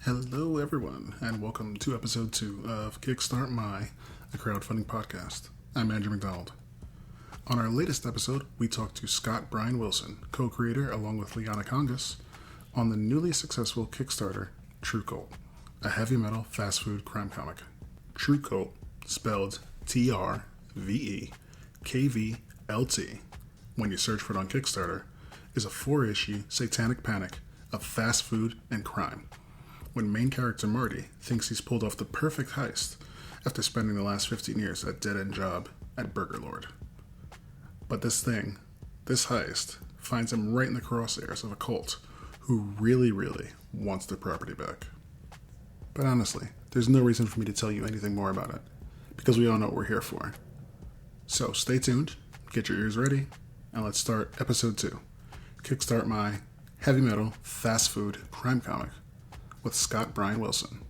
Hello, everyone, and welcome to episode 2 of Kickstart My, a crowdfunding podcast. I'm Andrew McDonald. On our latest episode, we talked to Scott Bryan Wilson, co-creator along with Liana Congas, on the newly successful Kickstarter, True Cult, a heavy metal fast food crime comic. True Cult, spelled TRVE KVLT, when you search for it on Kickstarter, is a 4-issue satanic panic of fast food and crime, when main character Marty thinks he's pulled off the perfect heist after spending the last 15 years at a dead-end job at Burger Lord. But this heist, finds him right in the crosshairs of a cult who really wants their property back. But honestly, there's no reason for me to tell you anything more about it, because we all know what we're here for. So stay tuned, get your ears ready, and let's start episode 2, Kickstart My heavy metal fast food crime comic, with Scott Bryan Wilson.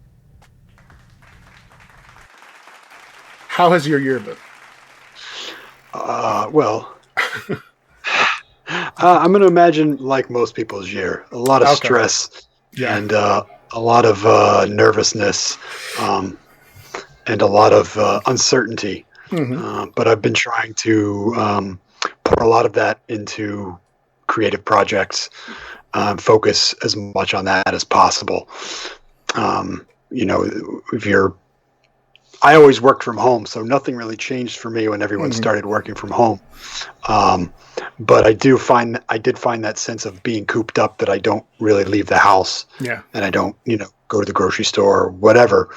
How has your year been? I'm going to imagine like most people's year, a lot of stress and a lot of nervousness and a lot of uncertainty. But I've been trying to pour a lot of that into creative projects. Focus as much on that as possible. I always worked from home, so nothing really changed for me when everyone started working from home. But I did find that sense of being cooped up, that I don't really leave the house, and I don't, go to the grocery store or whatever.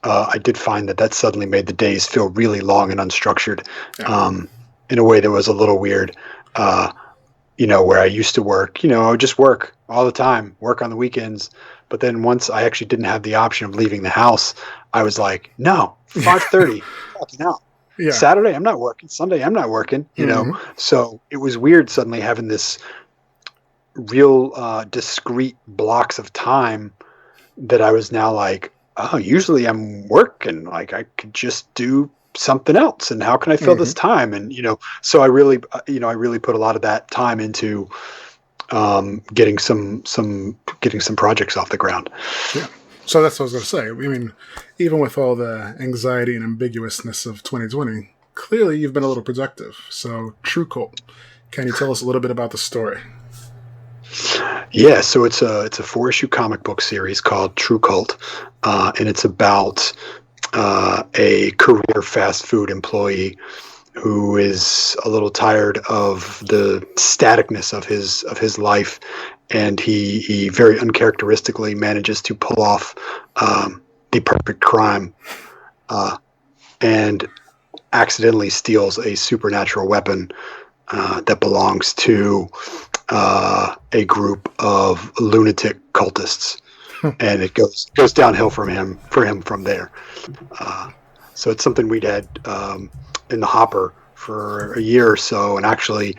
I did find that suddenly made the days feel really long and unstructured, in a way that was a little weird. Where I used to work, I would just work all the time, work on the weekends. But then once I actually didn't have the option of leaving the house, I was like, no, 5:30, fucking out. Yeah. Saturday, I'm not working. Sunday, I'm not working, So it was weird suddenly having this real discrete blocks of time that I was now like, oh, usually I'm working. Like I could just do something else, and how can I fill this time? And so I really put a lot of that time into getting some projects off the ground. Yeah. So that's what I was going to say. I mean, even with all the anxiety and ambiguousness of 2020, clearly you've been a little productive. So True Cult, can you tell us a little bit about the story? Yeah, so it's a 4-issue comic book series called True Cult, and it's about a career fast food employee who is a little tired of the staticness of his life, and he very uncharacteristically manages to pull off the perfect crime, and accidentally steals a supernatural weapon that belongs to a group of lunatic cultists. And it goes downhill for him from there. So it's something we'd had in the hopper for a year or so. And actually,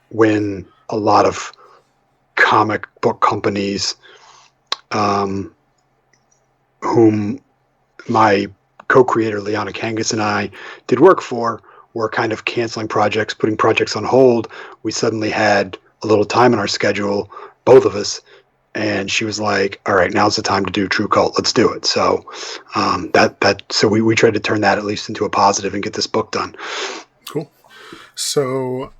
when a lot of comic book companies, whom my co-creator Liana Congas and I did work for, were kind of canceling projects, putting projects on hold, we suddenly had a little time in our schedule, both of us. And she was like, all right, now's the time to do True Cult. Let's do it. So so we tried to turn that at least into a positive and get this book done. Cool. So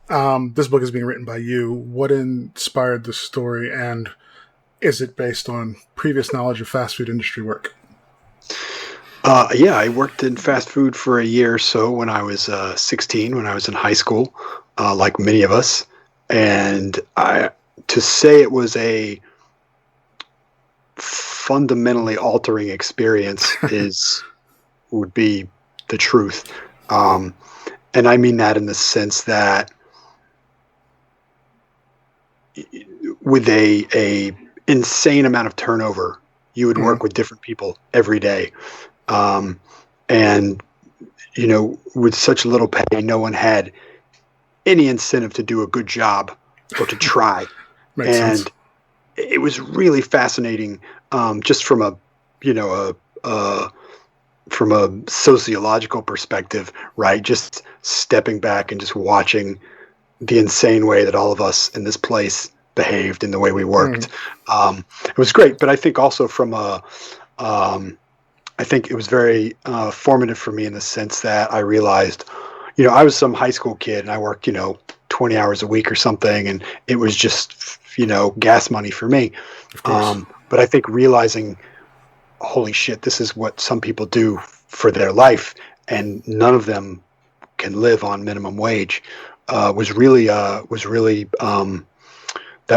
this book is being written by you. What inspired the story, and is it based on previous knowledge of fast food industry work? I worked in fast food for a year or so when I was 16, when I was in high school, like many of us. And to say it was a fundamentally altering experience would be the truth. And I mean that in the sense that with a insane amount of turnover, you would work with different people every day. And with such little pay, no one had any incentive to do a good job or to try. Makes sense. It was really fascinating, just from a sociological perspective, right? Just stepping back and just watching the insane way that all of us in this place behaved and the way we worked. It was great, but I think also I think it was very formative for me in the sense that I realized, I was some high school kid and I worked, 20 hours a week or something, and it was just, gas money for me. But I think realizing, holy shit, this is what some people do for their life, and none of them can live on minimum wage, was really that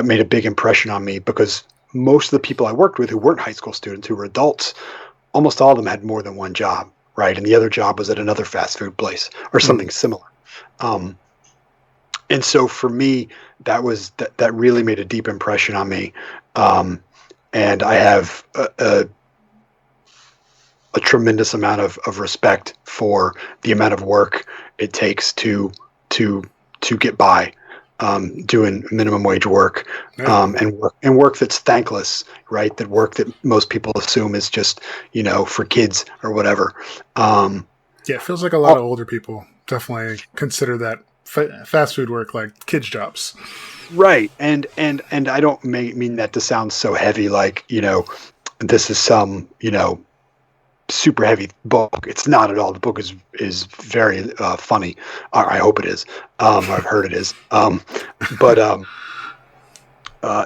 made a big impression on me, because most of the people I worked with who weren't high school students, who were adults, almost all of them had more than one job, right? And the other job was at another fast food place or something similar. And so for me, that really made a deep impression on me. And I have a tremendous amount of respect for the amount of work it takes to get by, doing minimum wage work, and work that's thankless, right? That work that most people assume is just, for kids or whatever. Yeah, it feels like a lot of older people definitely consider that fast food work like kids' jobs. Right. And I don't mean that to sound so heavy, like, this is some, super heavy book. It's not at all. The book is very funny. I hope it is. I've heard it is.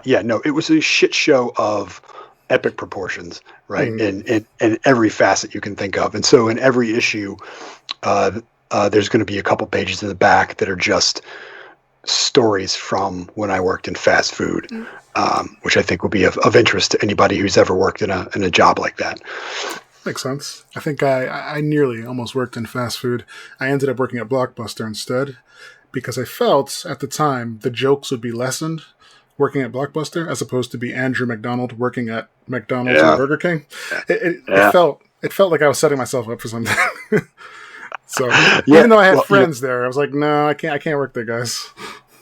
Yeah, no, it was a shit show of epic proportions, right? In every facet you can think of. And so in every issue, there's going to be a couple pages in the back that are just stories from when I worked in fast food, which I think will be of interest to anybody who's ever worked in a job like that. Makes sense. I think I nearly almost worked in fast food. I ended up working at Blockbuster instead, because I felt at the time the jokes would be lessened working at Blockbuster as opposed to be Andrew McDonald working at McDonald's or Burger King. It felt like I was setting myself up for something. So even though I had friends there, I was like, no, I can't work there, guys.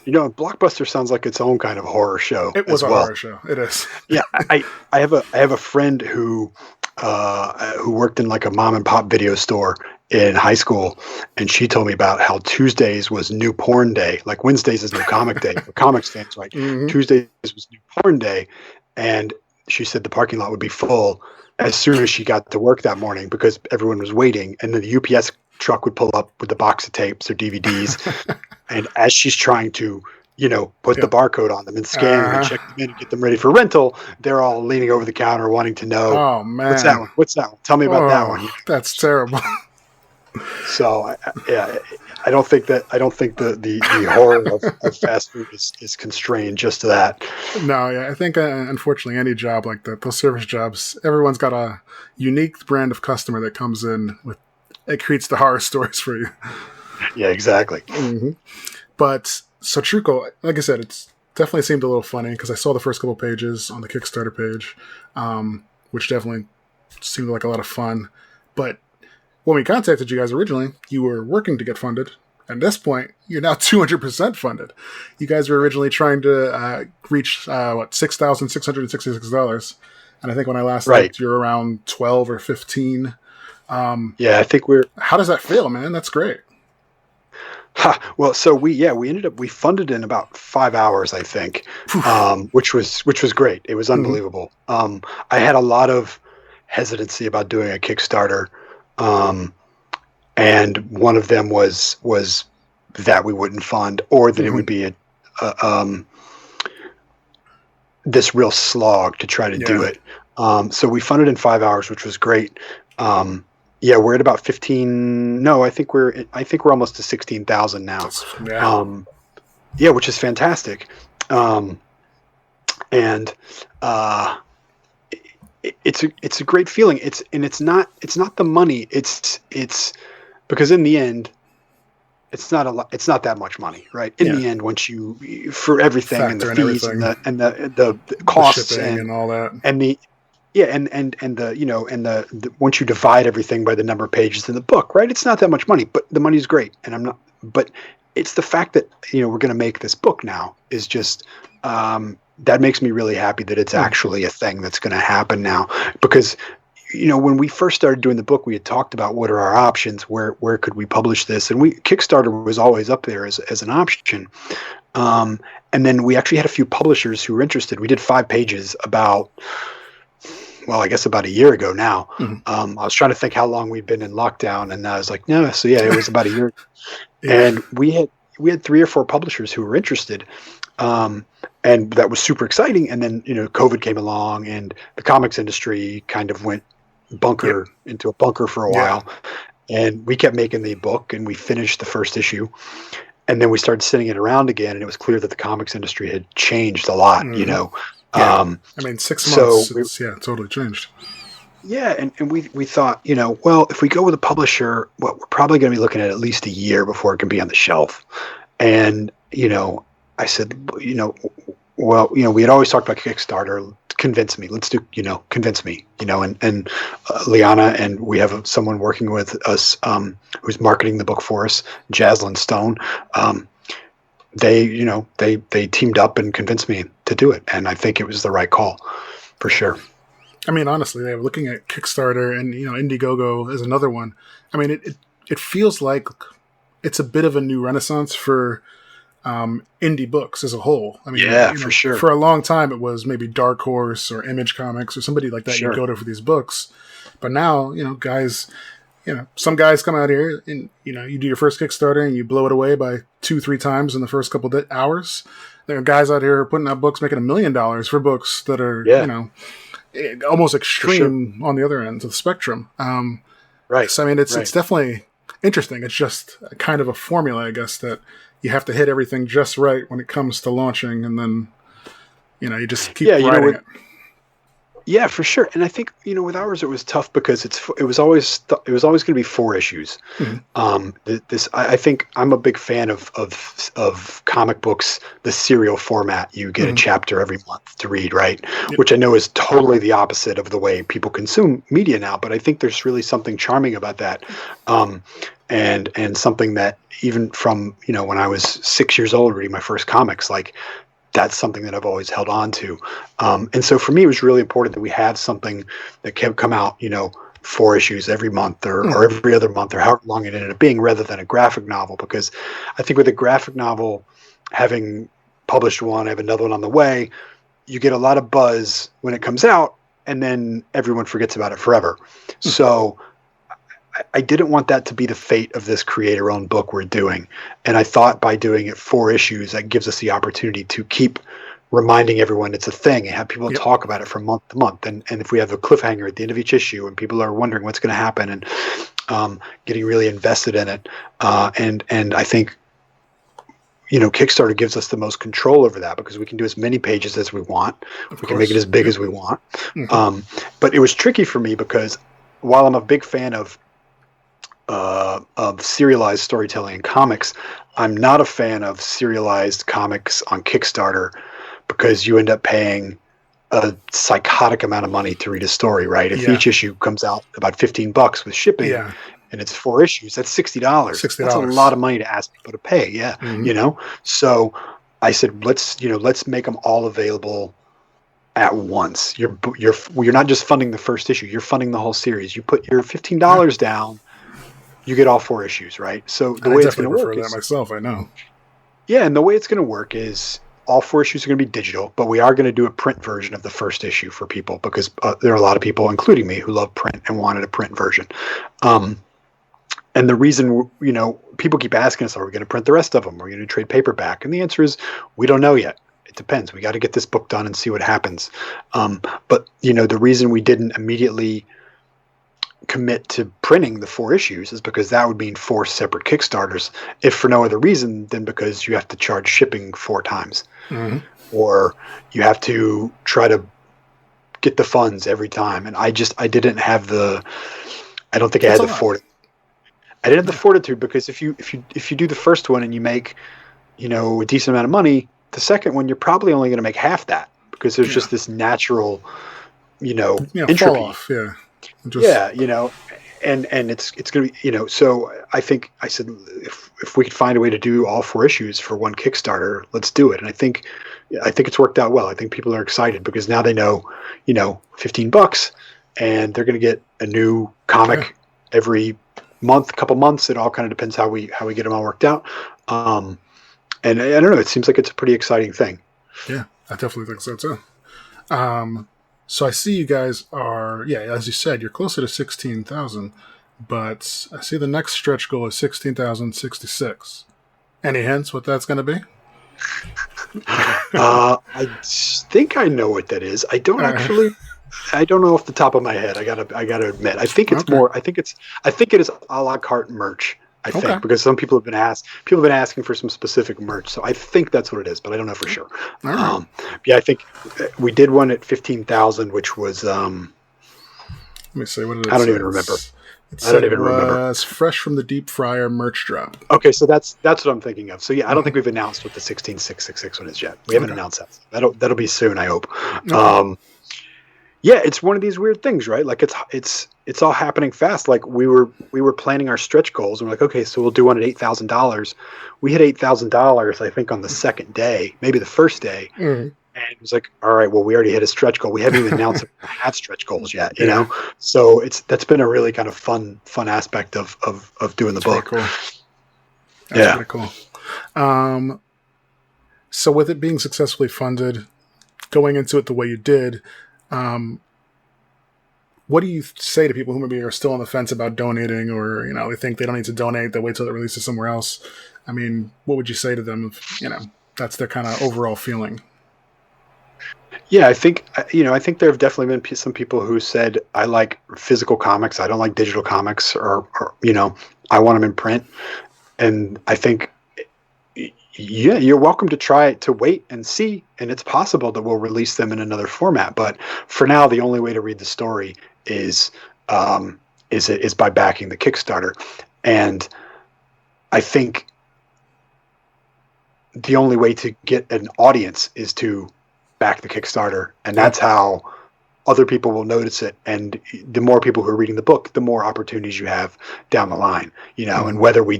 Blockbuster sounds like its own kind of horror show. It was a horror show. It is. Yeah, I have a friend who worked in like a mom and pop video store in high school, and she told me about how Tuesdays was new porn day. Like Wednesdays is new comic day for comics fans, right? Tuesdays was new porn day, and she said the parking lot would be full as soon as she got to work that morning because everyone was waiting, and then the UPS truck would pull up with a box of tapes or DVDs, and as she's trying to put the barcode on them and scan them and check them in and get them ready for rental, they're all leaning over the counter wanting to know, oh man, what's that one? Tell me about that one. That's terrible. So I don't think the horror of fast food is constrained just to that. No, yeah, I think unfortunately any job like that, those service jobs, everyone's got a unique brand of customer that comes in with, it creates the horror stories for you. Yeah, exactly. But so Truco, like I said, it's definitely seemed a little funny because I saw the first couple pages on the Kickstarter page, which definitely seemed like a lot of fun. But when we contacted you guys originally, you were working to get funded. At this point, you're now 200% funded. You guys were originally trying to reach, $6,666. And I think when I last looked, you're around 12 or 15. Yeah, I think How does that feel, man? That's great. Well, so we funded in about 5 hours, I think, which was great. It was unbelievable. I had a lot of hesitancy about doing a Kickstarter, and one of them was that we wouldn't fund, or that it would be this real slog to try to do it. So we funded in 5 hours, which was great. Yeah, we're at about 15. No, I think we're almost to 16,000 now. Yeah, which is fantastic. And it's a great feeling. It's not the money. It's because in the end, it's not that much money, right? In the end, once you for everything and the fees and the costs the shipping and all that and the. Yeah, and the once you divide everything by the number of pages in the book, right? It's not that much money, but the money's great, but it's the fact that we're going to make this book now is just that makes me really happy that it's actually a thing that's going to happen now. Because when we first started doing the book, we had talked about what are our options, where could we publish this, and Kickstarter was always up there as an option. And then we actually had a few publishers who were interested. We did 5 pages about a year ago now. Mm-hmm. I was trying to think how long we'd been in lockdown, and I was like, no. So yeah, it was about a year. Yeah. And we had 3 or 4 publishers who were interested. And that was super exciting. And then, COVID came along and the comics industry kind of went into a bunker for a while. And we kept making the book, and we finished the first issue. And then we started sending it around again, and it was clear that the comics industry had changed a lot, Yeah. 6 months, totally changed. Yeah, and we thought, well, if we go with a publisher, we're probably going to be looking at least a year before it can be on the shelf. And, I said, we had always talked about Kickstarter. Convince me. Let's do, convince me, and Liana, and we have someone working with us who's marketing the book for us, Jaslyn Stone. They teamed up and convinced me to do it. And I think it was the right call for sure. I mean, honestly, they're looking at Kickstarter and, Indiegogo is another one. I mean, it feels like it's a bit of a new renaissance for indie books as a whole. I mean, for sure. For a long time, it was maybe Dark Horse or Image Comics or somebody like that Sure. you go to for these books. But now, some guys come out here and, you do your first Kickstarter and you blow it away by 2-3 times in the first couple of hours. There are guys out here putting out books making $1 million for books that are, almost extreme on the other end of the spectrum. Right. So, I mean, it's definitely interesting. It's just kind of a formula, I guess, that you have to hit everything just right when it comes to launching, and then, you just keep writing it. Yeah, for sure. And I think, with ours, it was tough because it was always going to be 4 issues. Mm-hmm. I think I'm a big fan of comic books, the serial format. You get a chapter every month to read, right? Yep. Which I know is totally the opposite of the way people consume media now, but I think there's really something charming about that. And something that even from, when I was 6 years old reading my first comics, like, that's something that I've always held on to. And so for me, it was really important that we have something that can come out, 4 issues every month or every other month or however long it ended up being, rather than a graphic novel. Because I think with a graphic novel, having published one, I have another one on the way, you get a lot of buzz when it comes out, and then everyone forgets about it forever. So I didn't want that to be the fate of this creator-owned book we're doing. And I thought by doing it 4 issues, that gives us the opportunity to keep reminding everyone it's a thing and have people talk about it from month to month. And if we have a cliffhanger at the end of each issue and people are wondering what's going to happen and getting really invested in it. And I think, Kickstarter gives us the most control over that because we can do as many pages as we want. We can make it as big as we want. But it was tricky for me because while I'm a big fan of serialized storytelling in comics, I'm not a fan of serialized comics on Kickstarter because you end up paying a psychotic amount of money to read a story, right? If each issue comes out about $15 with shipping and it's 4 issues, that's $60. That's a lot of money to ask people to pay. So I said, let's make them all available at once. You're not just funding the first issue, you're funding the whole series. You put your $15 down, you get all 4 issues, right? So the way it's going to work is, myself, I know. Yeah, and the way it's going to work is all 4 issues are going to be digital, but we are going to do a print version of the first issue for people because there are a lot of people, including me, who love print and wanted a print version. And the reason, people keep asking us, are we going to print the rest of them? Are we going to trade paperback? And the answer is, we don't know yet. It depends. We got to get this book done and see what happens. But, the reason we didn't immediately commit to printing the 4 issues is because that would mean 4 separate Kickstarters, if for no other reason than because you have to charge shipping 4 times. Or you have to try to get the funds every time. And I didn't have I don't think I had the fortitude. I didn't have the fortitude because if you do the first one and you make, a decent amount of money, the second one, you're probably only going to make half that because there's just this natural, entropy. Fall off, and it's going to be, so I think I said, if we could find a way to do all 4 issues for one Kickstarter, let's do it. And I think it's worked out well. I think people are excited because now they know, $15 and they're going to get a new comic every month, couple months. It all kind of depends how we get them all worked out. And I don't know, it seems like it's a pretty exciting thing. Yeah, I definitely think so too. So I see you guys are, as you said, you're closer to 16,000, but I see the next stretch goal is 16,066. Any hints what that's going to be? I think I know what that is. I don't actually. I don't know off the top of my head. I gotta admit. I think it's more. I think it is a la carte merch. I think because some people have been asking for some specific merch. So I think that's what it is, but I don't know for sure. Right. I think we did one at 15,000, which was. Let me see. What did it I don't say? even remember. I don't even remember. It's fresh from the deep fryer merch drop. Okay, so that's what I'm thinking of. So I don't think we've announced what the 16666 one is yet. We haven't announced that. That'll be soon, I hope. Okay. It's one of these weird things, right? Like it's all happening fast. Like we were planning our stretch goals, and we're like, okay, so we'll do one at $8,000. We hit $8,000, I think, on the second day, maybe the first day. Mm. And it was like, all right, well, we already hit a stretch goal. We haven't even announced that we had stretch goals yet, you know? So that's been a really kind of fun aspect of doing the book. Cool. That's pretty cool. So with it being successfully funded, going into it the way you did, what do you say to people who maybe are still on the fence about donating, or, you know, they think they don't need to donate, they wait till it releases somewhere else? I mean, what would you say to them if, you know, that's their kind of overall feeling? Yeah, I think there have definitely been some people who said, I like physical comics. I don't like digital comics, or you know, I want them in print. And I think, you're welcome to try to wait and see. And it's possible that we'll release them in another format. But for now, the only way to read the story is by backing the Kickstarter. And I think the only way to get an audience is to back the Kickstarter, and that's how other people will notice it. And the more people who are reading the book, the more opportunities you have down the line, you know. And whether we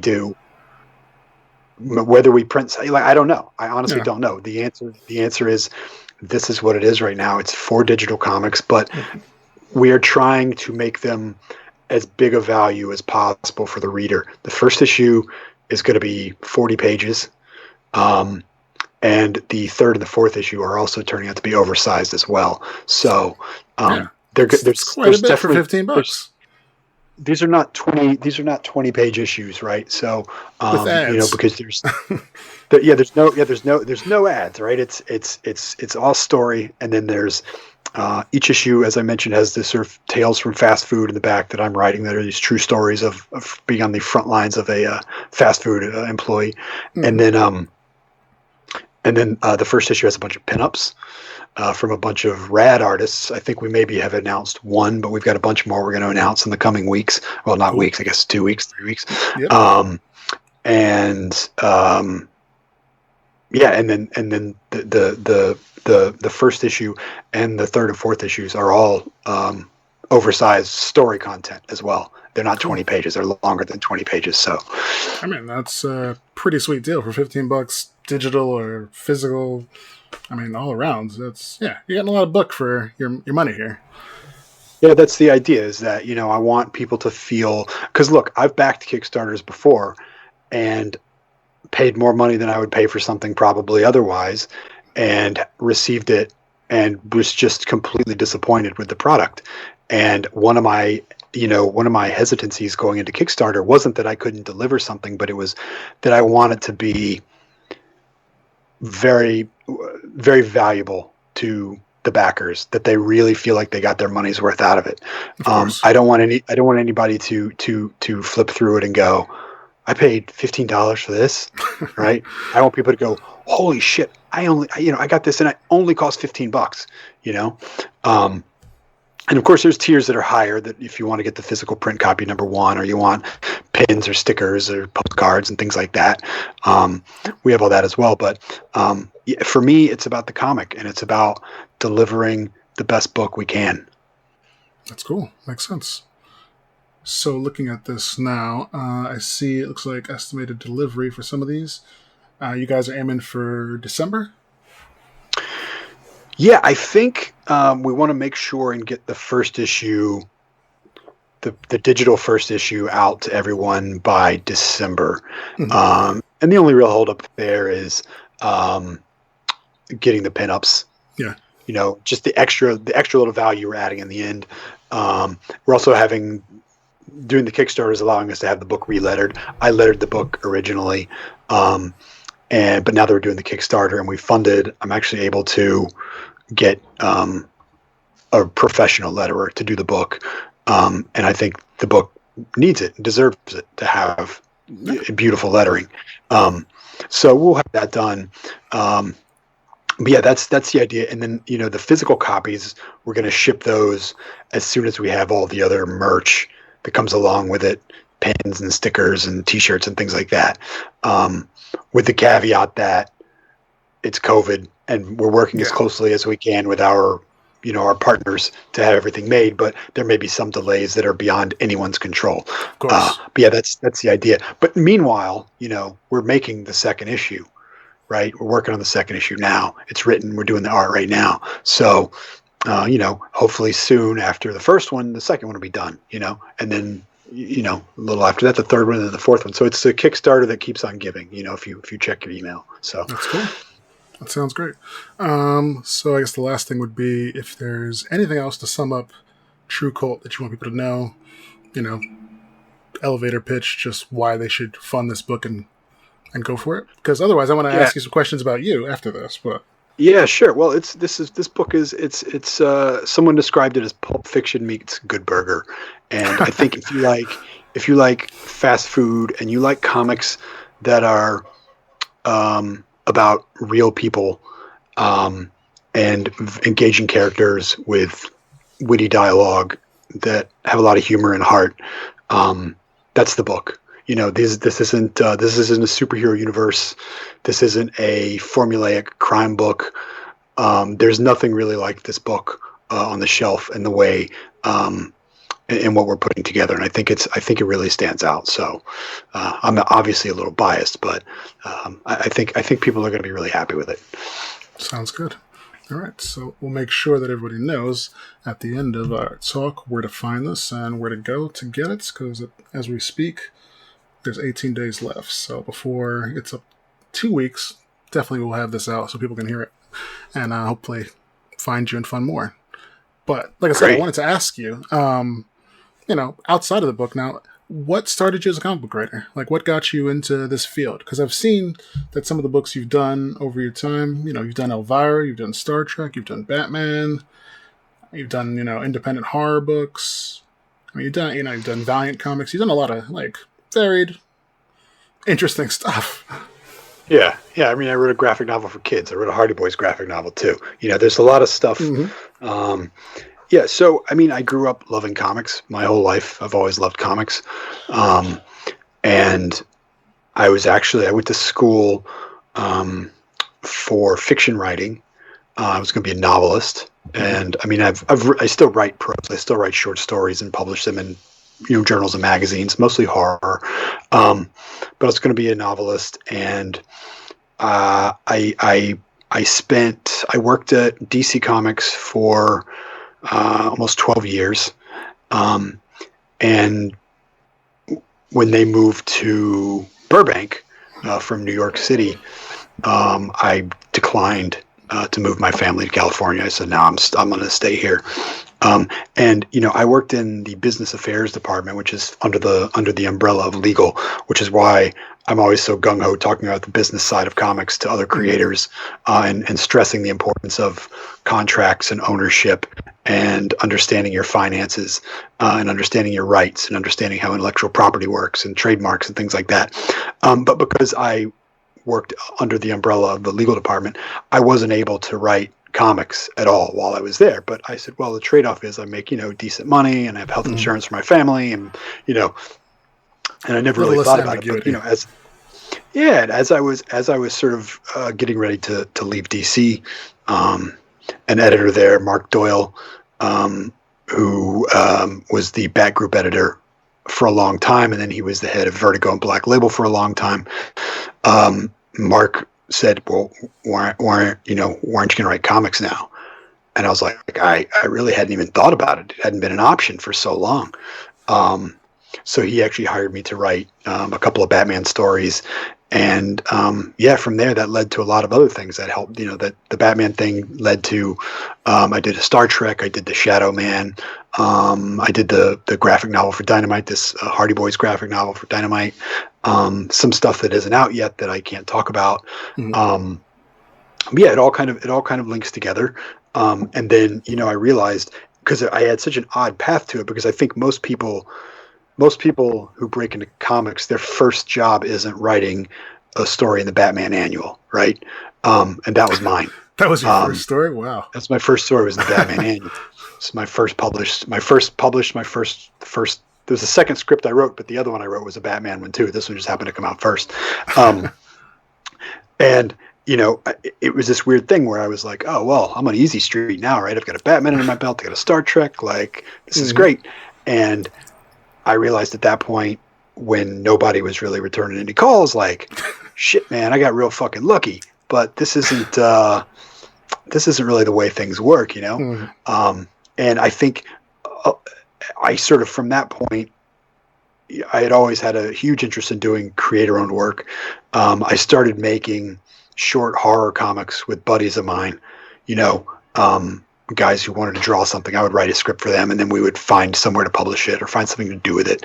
print, like, I don't know. I honestly don't know. The answer is, this is what it is right now. It's 4 digital comics, but we are trying to make them as big a value as possible for the reader. The first issue is going to be 40 pages. And the 3rd and the 4th issue are also turning out to be oversized as well. So there's quite a bit for $15. These are not 20-page issues, right? So with ads. You know, because there's no ads, right? It's all story, and then there's each issue, as I mentioned, has this sort of tales from fast food in the back that I'm writing, that are these true stories of being on the front lines of a fast food employee. And then the first issue has a bunch of pinups from a bunch of rad artists. I think we maybe have announced one, but we've got a bunch more we're going to announce in the coming weeks. Well, not weeks, I guess 2 weeks, 3 weeks. Yep. And then the first issue and the 3rd and 4th issues are all oversized story content as well. They're not 20 pages; they're longer than 20 pages. So, I mean, that's a pretty sweet deal for $15, digital or physical. I mean, all around. That's you're getting a lot of book for your money here. Yeah, that's the idea. Is that, you know, I want people to feel, because look, I've backed Kickstarters before and paid more money than I would pay for something probably otherwise, and received it and was just completely disappointed with the product. And one of my hesitancies going into Kickstarter wasn't that I couldn't deliver something, but it was that I wanted to be very, very valuable to the backers, that they really feel like they got their money's worth out of it. I don't want anybody to flip through it and go, I paid $15 for this, right? I want people to go, holy shit, I got this and it only cost $15, you know? And of course, there's tiers that are higher, that if you want to get the physical print copy #1, or you want pins or stickers or postcards and things like that, we have all that as well. But for me, it's about the comic, and it's about delivering the best book we can. That's cool. Makes sense. So looking at this now, I see it looks like estimated delivery for some of these. You guys are aiming for December? Yeah, I think we want to make sure and get the first issue, the digital first issue, out to everyone by December. Mm-hmm. And the only real holdup there is getting the pinups. Yeah. Just the extra little value we're adding in the end. We're also doing the Kickstarter is allowing us to have the book relettered. I lettered the book originally, but now that we're doing the Kickstarter and we funded, I'm actually able to get a professional letterer to do the book, and I think the book needs it, deserves it to have beautiful lettering. So we'll have that done. But yeah, that's the idea. And then, the physical copies, we're going to ship those as soon as we have all the other merch that comes along with it, pins and stickers and T-shirts and things like that. With the caveat that it's COVID and we're working as closely as we can with our partners to have everything made, but there may be some delays that are beyond anyone's control. Of course. But yeah, that's the idea. But meanwhile, we're making the second issue. Right, we're working on the second issue now. It's written. We're doing the art right now. So, hopefully soon after the first one, the second one will be done. And then a little after that, the third one, and then the fourth one. So it's a Kickstarter that keeps on giving. If you check your email. So that's cool. That sounds great. So I guess the last thing would be if there's anything else to sum up True Cult that you want people to know. Elevator pitch, just why they should fund this book and go for it, because otherwise I want to ask you some questions about you after this. But yeah, sure. Well, this book is someone described it as Pulp Fiction meets Good Burger, and I think if you like fast food and you like comics that are about real people and engaging characters with witty dialogue that have a lot of humor and heart, that's the book. This isn't a superhero universe. This isn't a formulaic crime book. There's nothing really like this book on the shelf in the way in what we're putting together, and I think it really stands out. So I'm obviously a little biased, but I think people are going to be really happy with it. Sounds good. All right, so we'll make sure that everybody knows at the end of our talk where to find this and where to go to get it, because as we speak, there's 18 days left. So before it's up 2 weeks, definitely we'll have this out so people can hear it and hopefully find you and fund more. But like I said, I wanted to ask you, outside of the book now, what started you as a comic book writer? Like, what got you into this field? Because I've seen that some of the books you've done over your time, you've done Elvira, you've done Star Trek, you've done Batman, you've done, independent horror books. I mean, you've done Valiant comics. You've done a lot of, varied, interesting stuff. Yeah. I mean, I wrote a graphic novel for kids. I wrote a Hardy Boys graphic novel too. There's a lot of stuff. Mm-hmm. So I mean, I grew up loving comics my whole life. I've always loved comics, and I went to school for fiction writing. I was going to be a novelist, and I mean, I still write prose. I still write short stories and publish them in journals and magazines, mostly horror. But I was going to be a novelist, and I worked at DC Comics for almost 12 years. And when they moved to Burbank from New York City, I declined to move my family to California. I said, no, I'm going to stay here. And I worked in the business affairs department, which is under the umbrella of legal, which is why I'm always so gung-ho talking about the business side of comics to other creators, and stressing the importance of contracts and ownership and understanding your finances, and understanding your rights and understanding how intellectual property works and trademarks and things like that. But because I worked under the umbrella of the legal department, I wasn't able to write comics at all while I was there. But I said, well, the trade-off is I make, decent money and I have health insurance for my family, and, and I never really thought about it. But, as I was sort of getting ready to leave DC, an editor there, Mark Doyle, who was the Bat Group editor for a long time, and then he was the head of Vertigo and Black Label for a long time. Mark said, well, why aren't you going to write comics now? And I was like, I really hadn't even thought about it. It hadn't been an option for so long. So he actually hired me to write a couple of Batman stories. And from there, that led to a lot of other things that helped. That the Batman thing led to. I did a Star Trek. I did the Shadow Man. I did the graphic novel for Dynamite. This Hardy Boys graphic novel for Dynamite. Some stuff that isn't out yet that I can't talk about. Mm-hmm. It all kind of links together. And then I realized, because I had such an odd path to it, because I think most people who break into comics, their first job isn't writing a story in the Batman annual, right? And that was mine. That was your first story? Wow. That's my first story, was the Batman annual. It's my first published, there was a second script I wrote, but the other one I wrote was a Batman one too. This one just happened to come out first. And it was this weird thing where I was like, oh, well, I'm on easy street now, right? I've got a Batman under my belt. I got a Star Trek. Like, this is great. And I realized at that point, when nobody was really returning any calls, like, shit, man, I got real fucking lucky. But this isn't really the way things work, And I think I sort of, from that point, I had always had a huge interest in doing creator-owned work. I started making short horror comics with buddies of mine, guys who wanted to draw something. I would write a script for them, and then we would find somewhere to publish it or find something to do with it.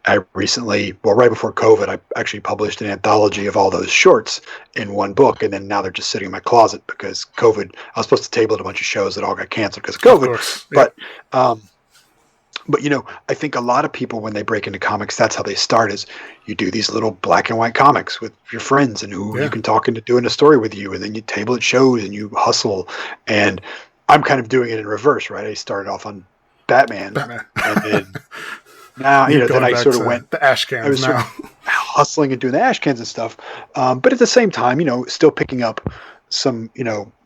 I recently, right before COVID, I actually published an anthology of all those shorts in one book, and then now they're just sitting in my closet because COVID. I was supposed to table at a bunch of shows that all got canceled because of COVID. Of course. Yeah. But I think a lot of people, when they break into comics, that's how they start, is you do these little black and white comics with your friends and who you can talk into doing a story with you, and then you table at shows and you hustle. And I'm kind of doing it in reverse, right? I started off on Batman. And then now, then I sort of went the ash cans. I was sort of hustling and doing the ash cans and stuff. But at the same time, still picking up some,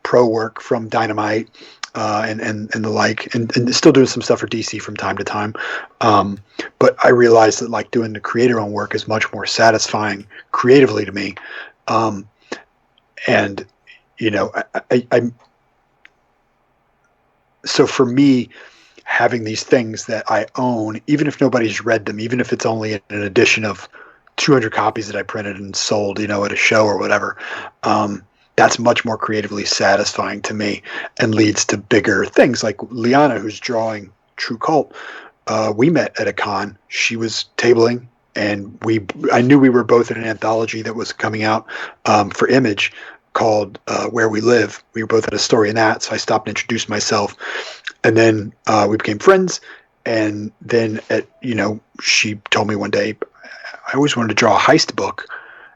pro work from Dynamite. And the like, and still doing some stuff for DC from time to time. But I realized that, like, doing the creator-owned work is much more satisfying creatively to me. So for me, having these things that I own, even if nobody's read them, even if it's only an edition of 200 copies that I printed and sold, at a show or whatever, that's much more creatively satisfying to me and leads to bigger things. Like Liana, who's drawing True Cult, we met at a con. She was tabling, and I knew we were both in an anthology that was coming out for Image called Where We Live. We were both at a story in that, so I stopped and introduced myself. And then we became friends. And then she told me one day, I always wanted to draw a heist book.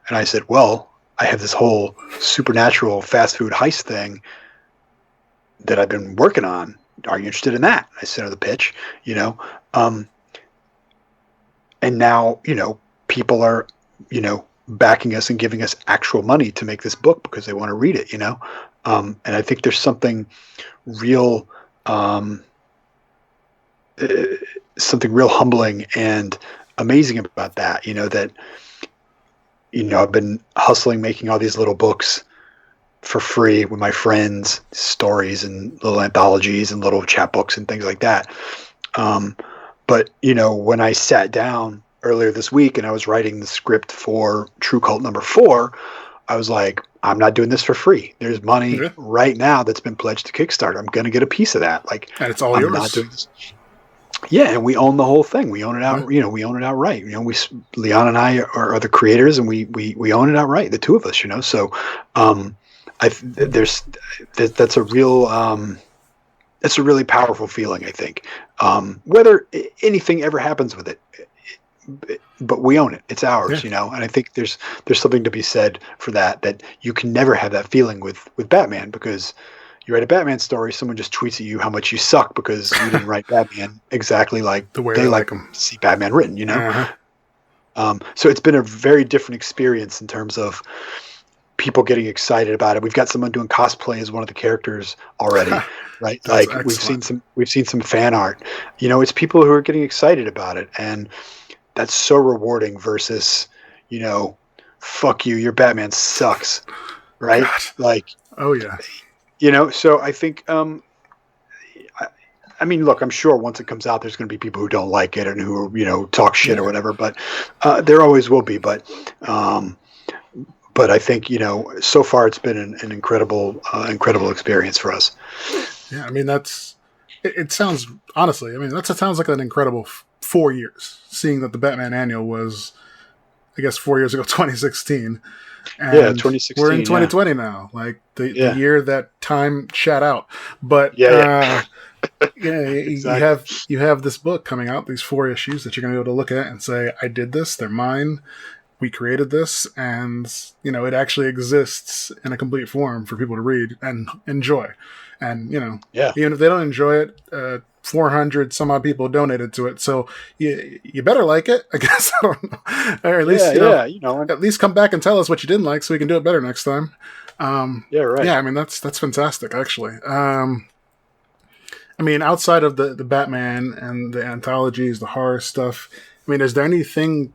And I said, well, I have this whole supernatural fast food heist thing that I've been working on. Are you interested in that? I sent her the pitch, and now, people are, backing us and giving us actual money to make this book because they want to read it, and I think there's something real, humbling and amazing about that, that, I've been hustling, making all these little books for free with my friends, stories and little anthologies and little chapbooks and things like that. But, when I sat down earlier this week and I was writing the script for True Cult number 4, I was like, I'm not doing this for free. There's money right now that's been pledged to Kickstarter. I'm going to get a piece of that. Like, and it's all yours. Not doing this. Yeah, and we own the whole thing. We own it out. We own it outright. Leon and I are the creators, and we own it outright. The two of us, So, that's a real it's a really powerful feeling. I think whether anything ever happens with it, but we own it. It's ours, And I think there's something to be said for that. That you can never have that feeling with Batman, because you write a Batman story, someone just tweets at you how much you suck because you didn't write Batman exactly like the way they like to see Batman written, So it's been a very different experience in terms of people getting excited about it. We've got someone doing cosplay as one of the characters already, right? Like excellent. we've seen some fan art. It's people who are getting excited about it, and that's so rewarding versus, fuck you, your Batman sucks, right? God. Like, oh yeah. So I think I mean, look, I'm sure once it comes out, there's going to be people who don't like it and who talk shit or whatever. But there always will be. But I think so far it's been an incredible experience for us. Yeah, I mean it sounds honestly. I mean that sounds like an incredible 4 years. Seeing that the Batman Annual was, I guess, 4 years ago, 2016. And 2016. We're in 2020 now, like the year that time shat out. But exactly. you have this book coming out, these 4 issues that you're going to be able to look at and say, I did this, they're mine, we created this, and it actually exists in a complete form for people to read and enjoy. And even if they don't enjoy it, 400 some odd people donated to it, so you better like it, I guess. I don't know, or at least at least come back and tell us what you didn't like, so we can do it better next time. Right. Yeah, I mean that's fantastic, actually. I mean, outside of the Batman and the anthologies, the horror stuff, I mean, is there anything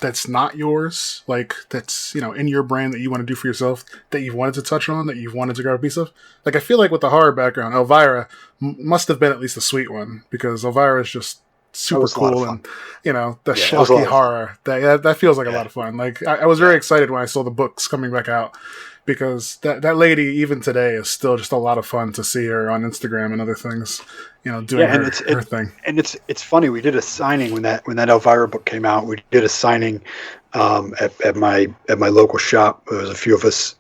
that's not yours, like that's in your brain that you want to do for yourself, that you've wanted to touch on, that you've wanted to grab a piece of? Like, I feel like with the horror background, Elvira must have been at least a sweet one, because Elvira is just super cool, and the schlocky horror that feels like a lot of fun. Like, I was very excited when I saw the books coming back out, because that lady, even today, is still just a lot of fun to see her on Instagram and other things, doing her thing. And it's funny. We did a signing when that Elvira book came out. We did a signing at my local shop. There was a few of us.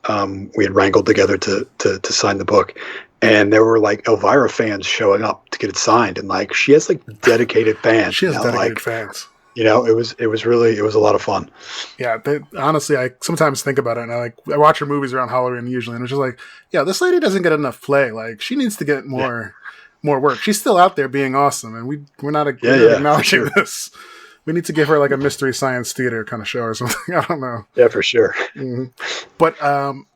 We had wrangled together to sign the book, and there were like Elvira fans showing up to get it signed, and like she has like dedicated fans. She has dedicated fans. It was a lot of fun. Yeah, honestly, I sometimes think about it, and I watch her movies around Halloween usually, and it's just like, this lady doesn't get enough play. Like, she needs to get more work. She's still out there being awesome, and we're not acknowledging this. We need to give her like a Mystery Science Theater kind of show or something. I don't know. Yeah, for sure. Mm-hmm. But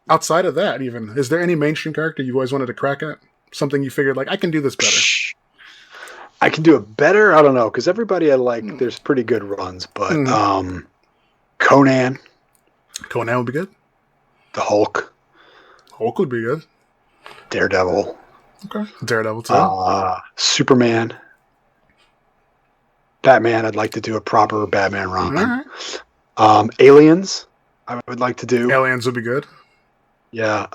outside of that, even, is there any mainstream character you always wanted to crack at? Something you figured, like, I can do this better? I can do it better? I don't know, because everybody I like, there's pretty good runs, but Conan. Conan would be good. The Hulk. Hulk would be good. Daredevil. Okay. Daredevil too. Superman. Batman, I'd like to do a proper Batman run. All right. Aliens, I would like to do. Aliens would be good. Yeah.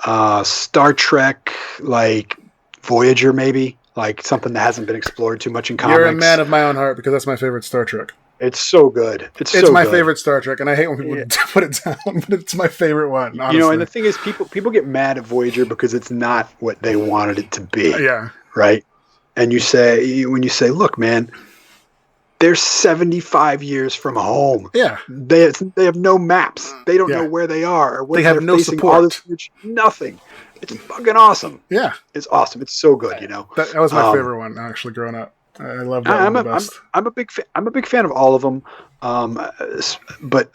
Star Trek, like Voyager maybe. Like something that hasn't been explored too much in comics. You're a man of my own heart, because that's my favorite Star Trek. It's so good. It's my favorite Star Trek, and I hate when people put it down, but it's my favorite one, honestly. And the thing is, people get mad at Voyager because it's not what they wanted it to be. Yeah. Right? And when you say, look, man, they're 75 years from home. Yeah. They have no maps. They don't know where they are. Or they have no support. Nothing. It's fucking awesome. Yeah. It's awesome. It's so good, That was my favorite one, actually, growing up. I love that one the best. I'm a big fan of all of them. But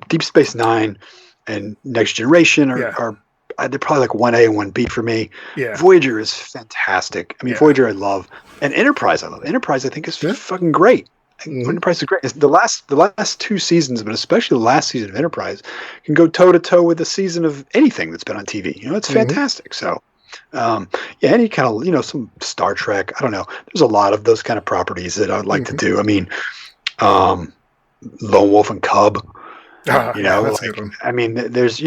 Deep Space Nine and Next Generation are they're probably like 1A and 1B for me. Yeah. Voyager is fantastic. I mean, Voyager I love. And Enterprise I love. Enterprise I think is fucking great. Enterprise is great. It's the last 2 seasons, but especially the last season of Enterprise, can go toe to toe with the season of anything that's been on TV. It's fantastic. So, any kind of some Star Trek. I don't know. There's a lot of those kind of properties that I'd like to do. I mean, Lone Wolf and Cub. That's a good one. I mean, there's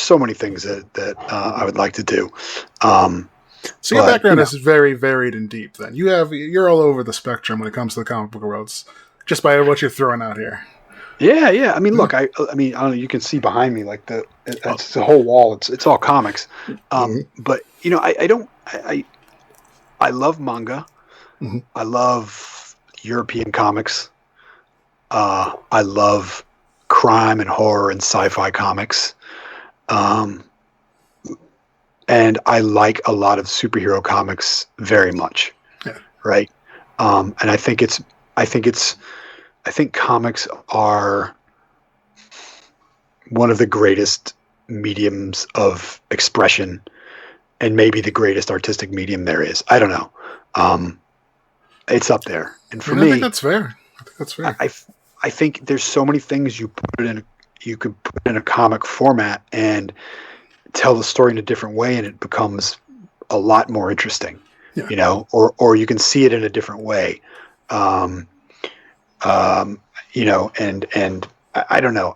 so many things that I would like to do. So your background is very varied and deep. Then you're all over the spectrum when it comes to the comic book worlds, just by what you're throwing out here. Yeah. I mean, look, I mean, I don't know. You can see behind me like it's the whole wall. It's all comics. But I love manga. Mm-hmm. I love European comics. I love crime and horror and sci-fi comics. And I like a lot of superhero comics very much. Yeah. Right. And I think comics are one of the greatest mediums of expression, and maybe the greatest artistic medium there is. I don't know. It's up there. And for me, I think that's fair. I think there's so many things you could put in a comic format and tell the story in a different way, and it becomes a lot more interesting. Yeah. You know, or you can see it in a different way. You know, and I don't know.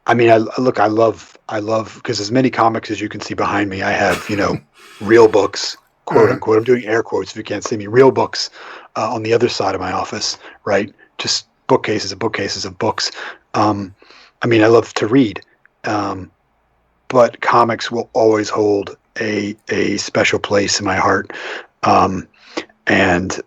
I mean, I love, because as many comics as you can see behind me, I have, you know, real books, quote unquote. I'm doing air quotes if you can't see me. Real books on the other side of my office, right? Just bookcases of bookcases of books. I mean, I love to read, but comics will always hold a special place in my heart. And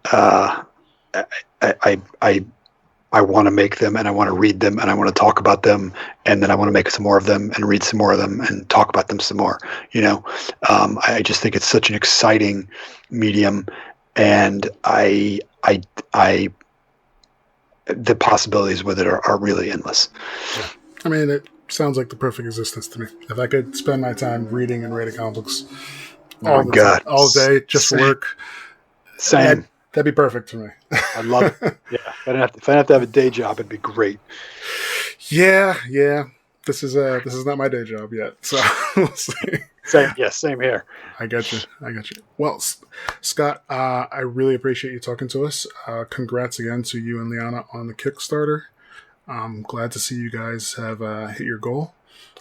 I want to make them, and I want to read them, and I want to talk about them, and then I want to make some more of them and read some more of them and talk about them some more. You know, I just think it's such an exciting medium, and the possibilities with it are really endless. Yeah. I mean, it sounds like the perfect existence to me. If I could spend my time reading and reading comic books all day, just for work, same. That'd be perfect for me. I'd love it. Yeah, if I didn't have to have a day job, it'd be great. Yeah. This is not my day job yet, so we'll see. Same here. I got you. Well, Scott, I really appreciate you talking to us. Congrats again to you and Liana on the Kickstarter. I'm glad to see you guys have hit your goal.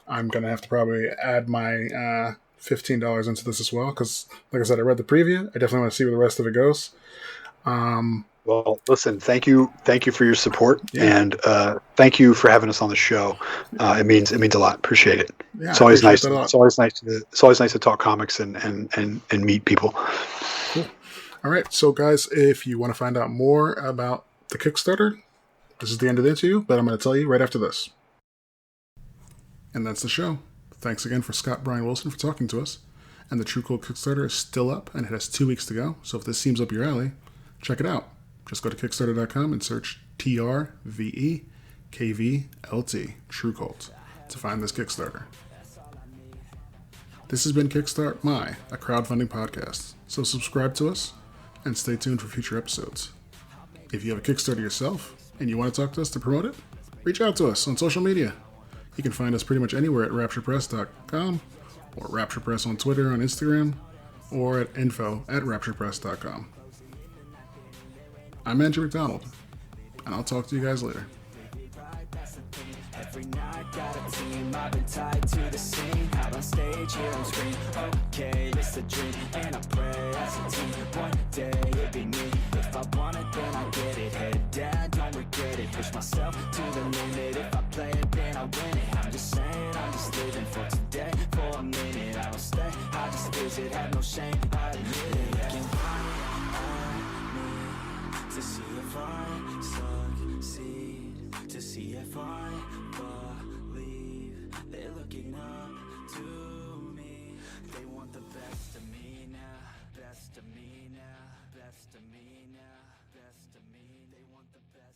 I'm going to have to probably add my $15 into this as well, because, like I said, I read the preview. I definitely want to see where the rest of it goes. Well, listen, thank you for your support, and thank you for having us on the show. It means a lot. Appreciate it. Yeah, it's always nice. It's always nice to talk comics and meet people. Cool. All right, so guys, if you want to find out more about the Kickstarter, this is the end of the interview, but I'm going to tell you right after this. And that's the show. Thanks again for Scott Bryan Wilson for talking to us. And the True Code Kickstarter is still up, and it has 2 weeks to go. So if this seems up your alley, check it out. Just go to Kickstarter.com and search TRVE KVLT, True Cult, to find this Kickstarter. This has been Kickstart My, a crowdfunding podcast. So subscribe to us and stay tuned for future episodes. If you have a Kickstarter yourself and you want to talk to us to promote it, reach out to us on social media. You can find us pretty much anywhere at rapturepress.com or rapturepress on Twitter, on Instagram, or at info@rapturepress.com. I'm Andrew McDonald, and I'll talk to you guys later. Every night got a team, I've been tied to the scene, out on stage, here on screen, okay, it's a dream, and I pray as a team, one day it'd be me, if I want it then I get it, head down, don't regret it, push myself to the limit, if I play it then I win it, I'm just saying, I'm just living for today, for a minute, I don't stay, I just visit, have no shame, I admit it, to see if I succeed, to see if I believe they're looking up to me. They want the best of me now, best of me now, best of me now, best of me. They want the best.